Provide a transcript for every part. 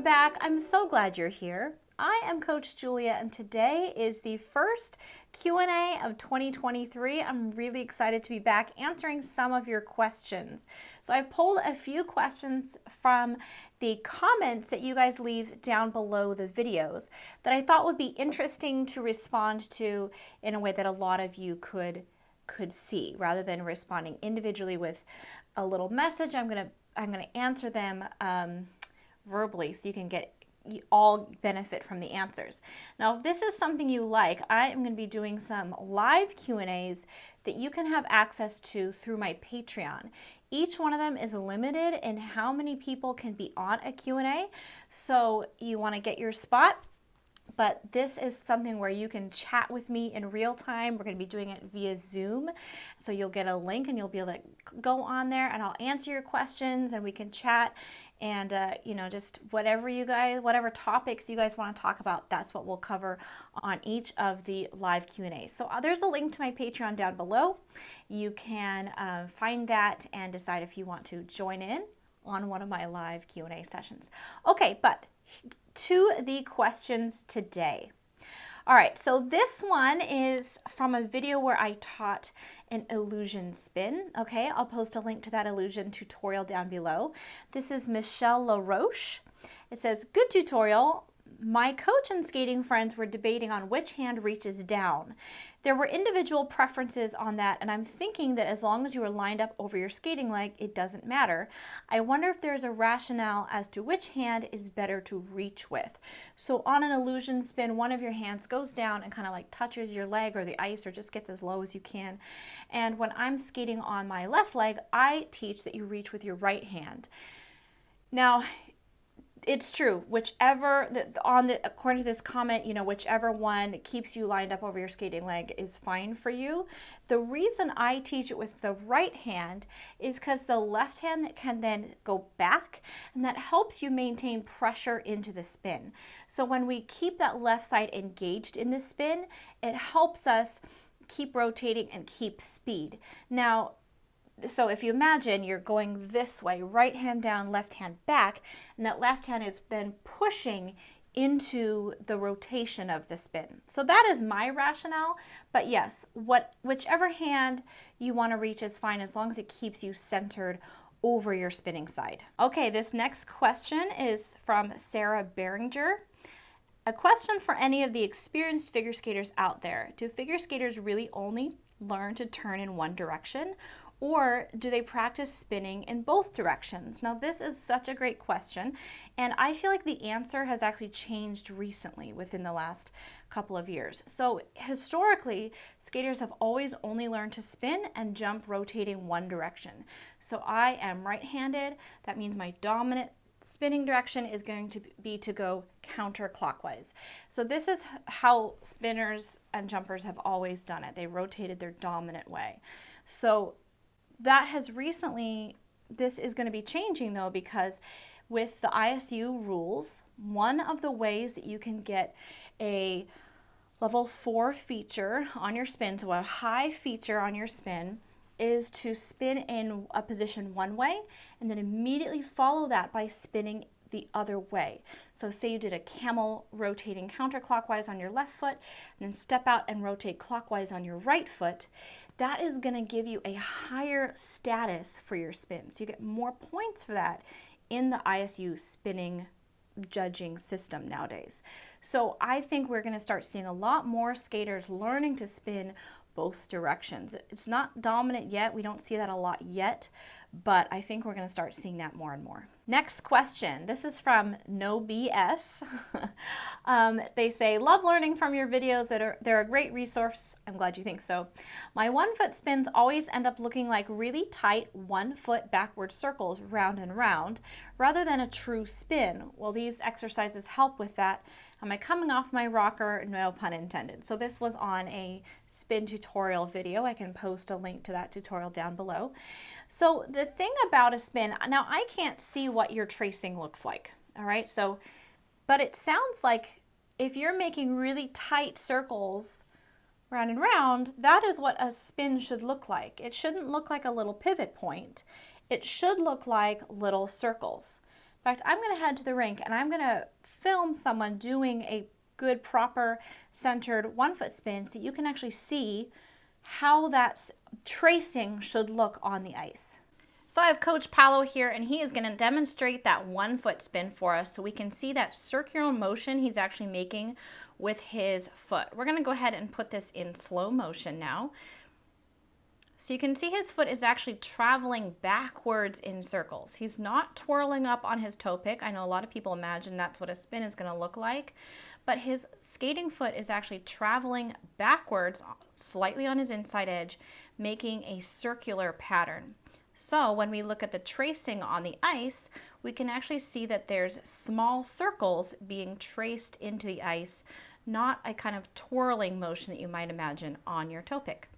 Welcome back. I'm so glad you're here. I am Coach Julia, and today is the first Q&A of 2023. I'm really excited to be back answering some of your questions. So I've pulled a few questions from the comments that you guys leave down below the videos that I thought would be interesting to respond to in a way that a lot of you could see, rather than responding individually with a little message. I'm gonna answer them verbally, so you all benefit from the answers. Now, if this is something you like, I am going to be doing some live Q&As that you can have access to through my Patreon. Each one of them is limited in how many people can be on a Q&A, so you want to get your spot. But this is something where you can chat with me in real time. We're going to be doing it via Zoom. So you'll get a link and you'll be able to go on there and I'll answer your questions and we can chat and, just whatever topics you guys want to talk about, that's what we'll cover on each of the live Q&As. So there's a link to my Patreon down below. You can find that and decide if you want to join in on one of my live Q&A sessions. Okay, but to the questions today. All right, so this one is from a video where I taught an illusion spin. Okay, I'll post a link to that illusion tutorial down below. This is Michelle LaRoche. It says, "Good tutorial. My coach and skating friends were debating on which hand reaches down. There were individual preferences on that, and I'm thinking that as long as you are lined up over your skating leg, it doesn't matter. I wonder if there's a rationale as to which hand is better to reach with." So on an illusion spin, one of your hands goes down and kind of like touches your leg or the ice or just gets as low as you can. And when I'm skating on my left leg, I teach that you reach with your right hand. Now, it's true, according to this comment, whichever one keeps you lined up over your skating leg is fine for you. The reason I teach it with the right hand is because the left hand can then go back, and that helps you maintain pressure into the spin. So when we keep that left side engaged in the spin, it helps us keep rotating and keep speed. Now, so if you imagine you're going this way, right hand down, left hand back, and that left hand is then pushing into the rotation of the spin. So that is my rationale, but yes, whichever hand you want to reach is fine as long as it keeps you centered over your spinning side. Okay, this next question is from Sarah Beringer. A question for any of the experienced figure skaters out there. Do figure skaters really only learn to turn in one direction, or do they practice spinning in both directions? Now, this is such a great question, and I feel like the answer has actually changed recently within the last couple of years. So historically, skaters have always only learned to spin and jump rotating one direction. So I am right-handed. That means my dominant spinning direction is going to be to go counterclockwise. So this is how spinners and jumpers have always done it. They rotated their dominant way. So that has this is going to be changing though, because with the ISU rules, one of the ways that you can get a level 4 feature on your spin, so a high feature on your spin, is to spin in a position one way and then immediately follow that by spinning the other way. So say you did a camel rotating counterclockwise on your left foot and then step out and rotate clockwise on your right foot. That is going to give you a higher status for your spin. So you get more points for that in the ISU spinning judging system nowadays. So I think we're going to start seeing a lot more skaters learning to spin both directions. It's not dominant yet. We don't see that a lot yet, but I think we're going to start seeing that more and more. Next question. This is from No BS. They say, "Love learning from your videos. They're a great resource." I'm glad you think so. "My 1 foot spins always end up looking like really tight 1 foot backward circles round and round rather than a true spin. Will these exercises help with that? Am I coming off my rocker? No pun intended." So this was on a spin tutorial video. I can post a link to that tutorial down below. So the thing about a spin, now I can't see what your tracing looks like, all right? So, but it sounds like if you're making really tight circles round and round, that is what a spin should look like. It shouldn't look like a little pivot point. It should look like little circles. fact, I'm going to head to the rink and I'm going to film someone doing a good, proper, centered 1 foot spin so you can actually see how that tracing should look on the ice. So I have Coach Paolo here, and he is going to demonstrate that 1 foot spin for us so we can see that circular motion he's actually making with his foot. We're going to go ahead and put this in slow motion now. So you can see his foot is actually traveling backwards in circles. He's not twirling up on his toe pick. I know a lot of people imagine that's what a spin is going to look like, but his skating foot is actually traveling backwards slightly on his inside edge, making a circular pattern. So when we look at the tracing on the ice, we can actually see that there's small circles being traced into the ice, not a kind of twirling motion that you might imagine on your toe pick.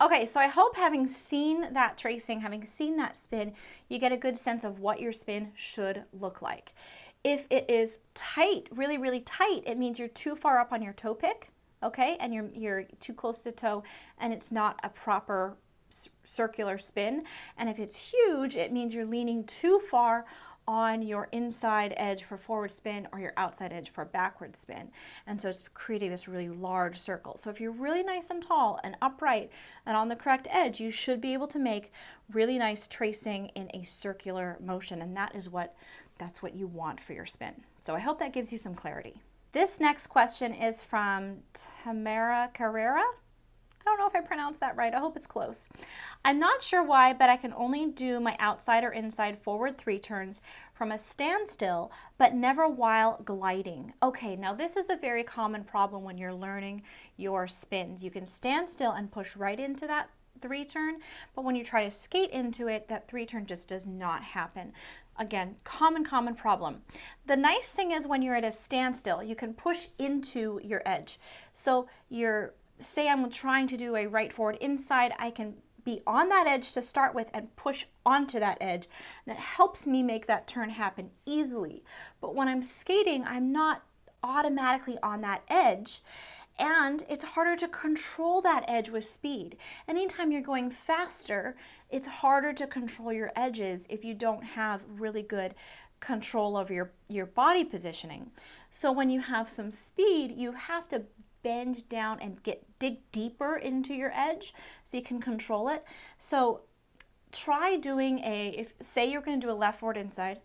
Okay, so I hope having seen that tracing, having seen that spin, you get a good sense of what your spin should look like. If it is tight, really, really tight, it means you're too far up on your toe pick, okay, and you're too close to toe, and it's not a proper circular spin. And if it's huge, it means you're leaning too far on your inside edge for forward spin or your outside edge for backward spin. And so it's creating this really large circle. So if you're really nice and tall and upright and on the correct edge, you should be able to make really nice tracing in a circular motion. And that's what you want for your spin. So I hope that gives you some clarity. This next question is from Tamara Carrera. I don't know if I pronounced that right. I hope it's close. I'm not sure why, but I can only do my outside or inside forward 3 turns from a standstill, but never while gliding. Okay, now this is a very common problem when you're learning your spins. You can stand still and push right into that 3 turn, but when you try to skate into it, that 3 turn just does not happen. Again, common problem. The nice thing is when you're at a standstill, you can push into your edge. So say I'm trying to do a right forward inside, I can be on that edge to start with and push onto that edge. That helps me make that turn happen easily. But when I'm skating, I'm not automatically on that edge, and it's harder to control that edge with speed. Anytime you're going faster, it's harder to control your edges if you don't have really good control of your body positioning. So when you have some speed, you have to bend down and dig deeper into your edge so you can control it. So try doing say you're going to do a left forward inside,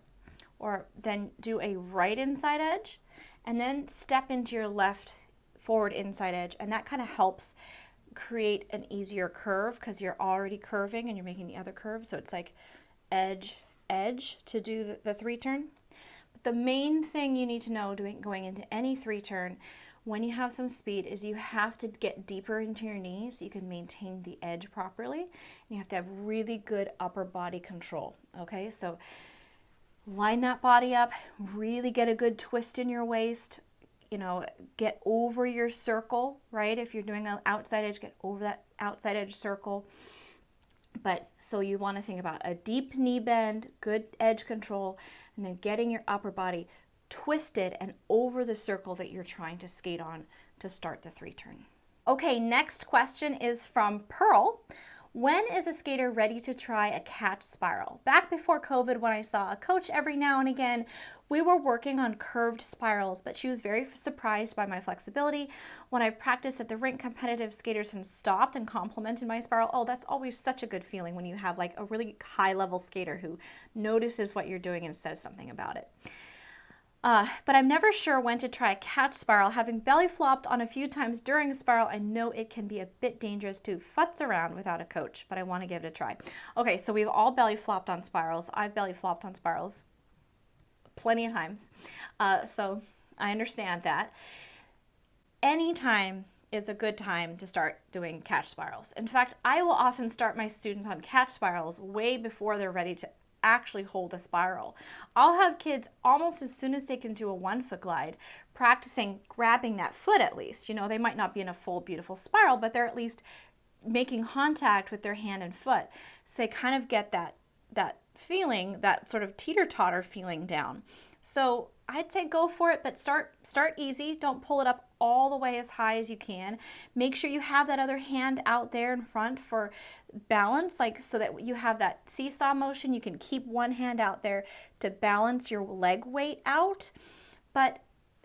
or then do a right inside edge, and then step into your left forward inside edge, and that kind of helps create an easier curve because you're already curving and you're making the other curve. So it's like edge to do the 3 turn. But the main thing you need to know going into any 3 turn when you have some speed is you have to get deeper into your knees so you can maintain the edge properly. And you have to have really good upper body control. Okay, so line that body up, really get a good twist in your waist, get over your circle, right? If you're doing an outside edge, get over that outside edge circle. But so you want to think about a deep knee bend, good edge control, and then getting your upper body twisted and over the circle that you're trying to skate on to start the 3 turn. Okay, next question is from Pearl. When is a skater ready to try a catch spiral? Back before COVID, when I saw a coach every now and again, we were working on curved spirals, but she was very surprised by my flexibility. When I practiced at the rink, competitive skaters had stopped and complimented my spiral. Oh, that's always such a good feeling when you have like a really high level skater who notices what you're doing and says something about it. But I'm never sure when to try a catch spiral. Having belly flopped on a few times during a spiral, I know it can be a bit dangerous to futz around without a coach, but I want to give it a try. Okay, so we've all belly flopped on spirals. I've belly flopped on spirals plenty of times. So I understand that. Anytime is a good time to start doing catch spirals. In fact, I will often start my students on catch spirals way before they're ready to actually hold a spiral. I'll have kids almost as soon as they can do a 1 foot glide practicing grabbing that foot at least. They might not be in a full beautiful spiral, but they're at least making contact with their hand and foot. So they kind of get that feeling, that sort of teeter-totter feeling down. So I'd say go for it, but start easy. Don't pull it up all the way as high as you can. Make sure you have that other hand out there in front for balance, like so that you have that seesaw motion. You can keep one hand out there to balance your leg weight out. But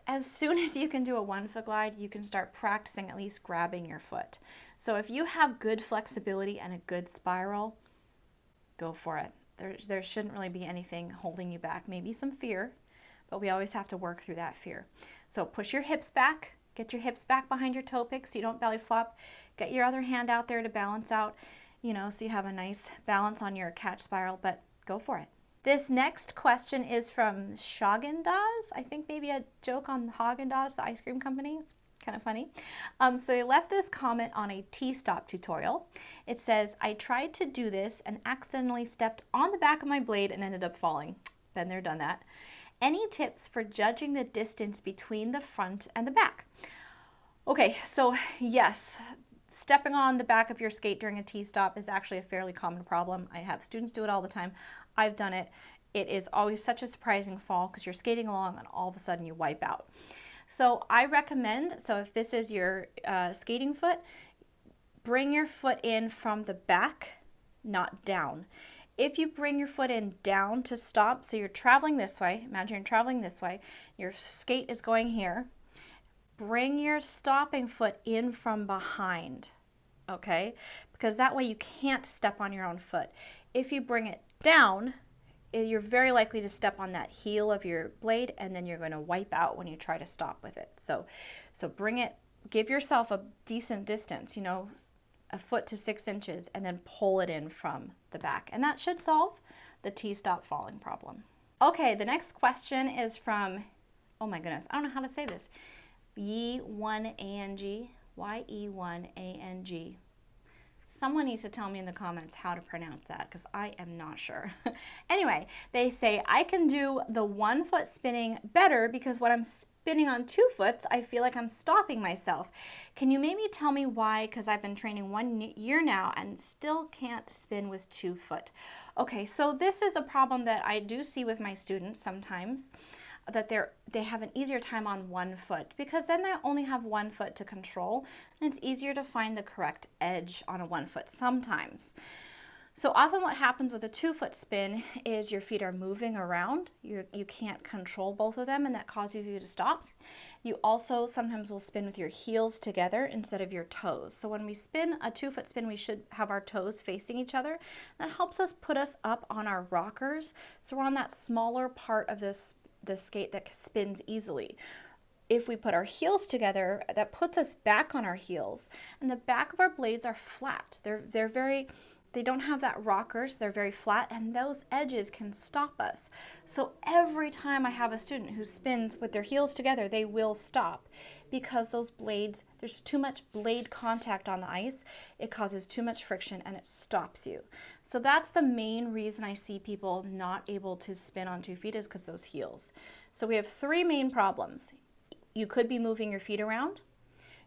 as soon as you can do a 1 foot glide, you can start practicing at least grabbing your foot. So if you have good flexibility and a good spiral, go for it. There shouldn't really be anything holding you back. Maybe some fear, but we always have to work through that fear. So push your hips back, get your hips back behind your toe pick so you don't belly flop. Get your other hand out there to balance out, so you have a nice balance on your catch spiral, but go for it. This next question is from Shagandaz. I think maybe a joke on Haagen-Dazs, the ice cream company. It's kind of funny. So they left this comment on a Tstop tutorial. It says, I tried to do this and accidentally stepped on the back of my blade and ended up falling. Been there, done that. Any tips for judging the distance between the front and the back? Okay, so yes, stepping on the back of your skate during a Tstop is actually a fairly common problem. I have students do it all the time. I've done it. It is always such a surprising fall because you're skating along and all of a sudden you wipe out. So I recommend, so if this is your skating foot, bring your foot in from the back, not down. If you bring your foot in down to stop, so you're traveling this way, imagine you're traveling this way, your skate is going here, bring your stopping foot in from behind, okay? Because that way you can't step on your own foot. If you bring it down, you're very likely to step on that heel of your blade and then you're going to wipe out when you try to stop with it. So bring it, give yourself a decent distance, a foot to 6 inches, and then pull it in from the back. And that should solve the Tstop falling problem. Okay, the next question is from, oh my goodness, I don't know how to say this. Y1ANG, Y-E-1-A-N-G. Someone needs to tell me in the comments how to pronounce that because I am not sure. Anyway, they say, I can do the 1 foot spinning better because when I'm spinning on 2 foot, I feel like I'm stopping myself. Can you maybe tell me why? Because I've been training 1 year now and still can't spin with 2 foot. Okay, so this is a problem that I do see with my students sometimes, that they have an easier time on 1 foot because then they only have 1 foot to control and it's easier to find the correct edge on a 1 foot sometimes. So often what happens with a 2 foot spin is your feet are moving around. You can't control both of them and that causes you to stop. You also sometimes will spin with your heels together instead of your toes. So when we spin a 2 foot spin, we should have our toes facing each other. That helps us put us up on our rockers. So we're on that smaller part of the skate that spins easily. If we put our heels together, that puts us back on our heels, and the back of our blades are flat. They don't have that rockers, they're very flat, and those edges can stop us. So every time I have a student who spins with their heels together, they will stop because those blades, there's too much blade contact on the ice. It causes too much friction and it stops you. So that's the main reason I see people not able to spin on 2 feet is because those heels. So we have 3 main problems. You could be moving your feet around,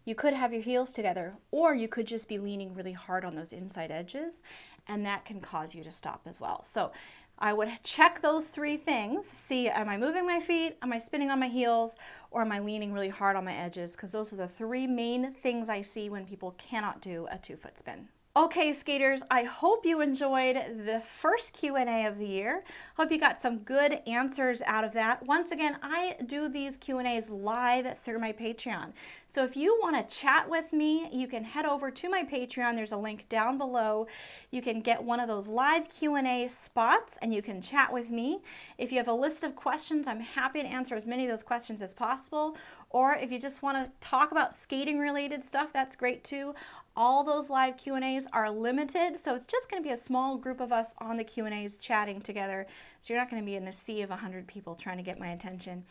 you could have your heels together, or you could just be leaning really hard on those inside edges, and that can cause you to stop as well. So I would check those 3 things, see, am I moving my feet, am I spinning on my heels, or am I leaning really hard on my edges? Because those are the 3 main things I see when people cannot do a 2 foot spin. Okay, skaters, I hope you enjoyed the first Q&A of the year. Hope you got some good answers out of that. Once again, I do these Q&As live through my Patreon. So if you want to chat with me, you can head over to my Patreon. There's a link down below. You can get one of those live Q&A spots and you can chat with me. If you have a list of questions, I'm happy to answer as many of those questions as possible. Or if you just want to talk about skating related stuff, that's great too. All those live Q&As are limited, so it's just going to be a small group of us on the Q&As chatting together. So you're not going to be in a sea of 100 people trying to get my attention.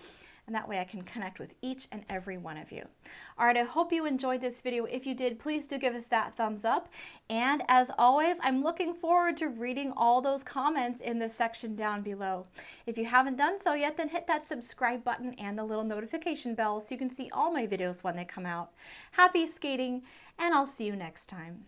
And that way I can connect with each and every one of you. All right, I hope you enjoyed this video. If you did, please do give us that thumbs up. And as always, I'm looking forward to reading all those comments in the section down below. If you haven't done so yet, then hit that subscribe button and the little notification bell so you can see all my videos when they come out. Happy skating, and I'll see you next time.